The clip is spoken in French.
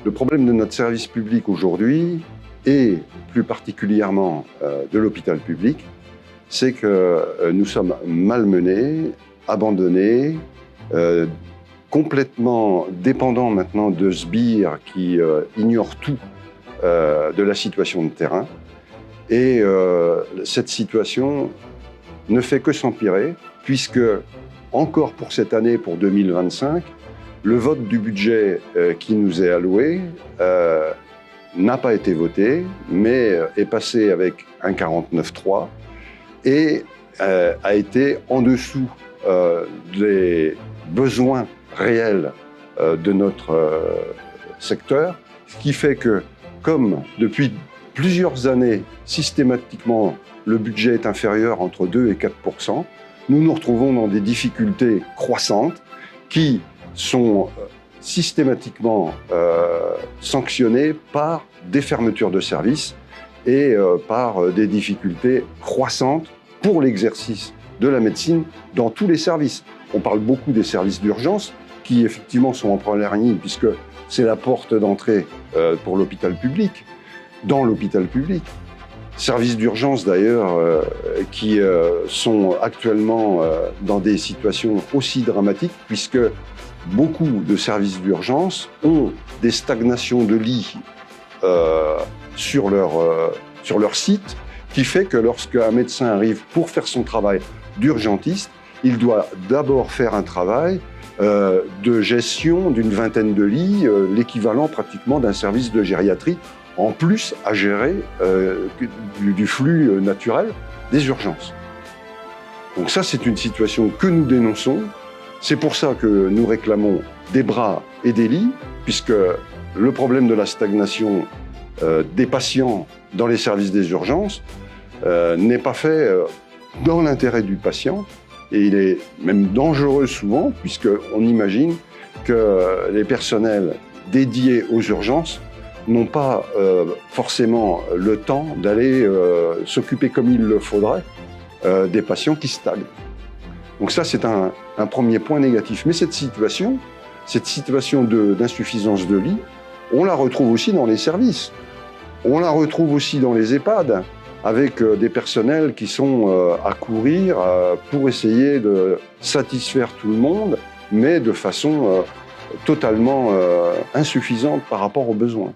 Le problème de notre service public aujourd'hui, et plus particulièrement de l'hôpital public, c'est que nous sommes malmenés, abandonnés, complètement dépendants maintenant de sbires qui ignorent tout de la situation de terrain. Et cette situation ne fait que s'empirer, puisque encore pour cette année, pour 2025, le vote du budget qui nous est alloué n'a pas été voté, mais est passé avec un 49-3 et a été en dessous des besoins réels de notre secteur, ce qui fait que, comme depuis plusieurs années, systématiquement, le budget est inférieur entre 2 et 4%, nous nous retrouvons dans des difficultés croissantes qui sont systématiquement sanctionnées par des fermetures de services et par des difficultés croissantes pour l'exercice de la médecine dans tous les services. On parle beaucoup des services d'urgence qui effectivement sont en première ligne puisque c'est la porte d'entrée pour l'hôpital public, dans l'hôpital public. Services d'urgence d'ailleurs qui sont actuellement dans des situations aussi dramatiques puisque beaucoup de services d'urgence ont des stagnations de lits sur leur site, qui fait que lorsqu'un médecin arrive pour faire son travail d'urgentiste, il doit d'abord faire un travail de gestion d'une vingtaine de lits, l'équivalent pratiquement d'un service de gériatrie, en plus à gérer du flux naturel des urgences. Donc ça, c'est une situation que nous dénonçons. C'est pour ça que nous réclamons des bras et des lits, puisque le problème de la stagnation des patients dans les services des urgences n'est pas fait dans l'intérêt du patient, et il est même dangereux souvent, puisqu'on imagine que les personnels dédiés aux urgences n'ont pas forcément le temps d'aller s'occuper comme il le faudrait des patients qui stagnent. Donc ça, c'est un premier point négatif. Mais cette situation d'insuffisance de lits, on la retrouve aussi dans les services. On la retrouve aussi dans les EHPAD, avec des personnels qui sont à courir pour essayer de satisfaire tout le monde, mais de façon totalement insuffisante par rapport aux besoins.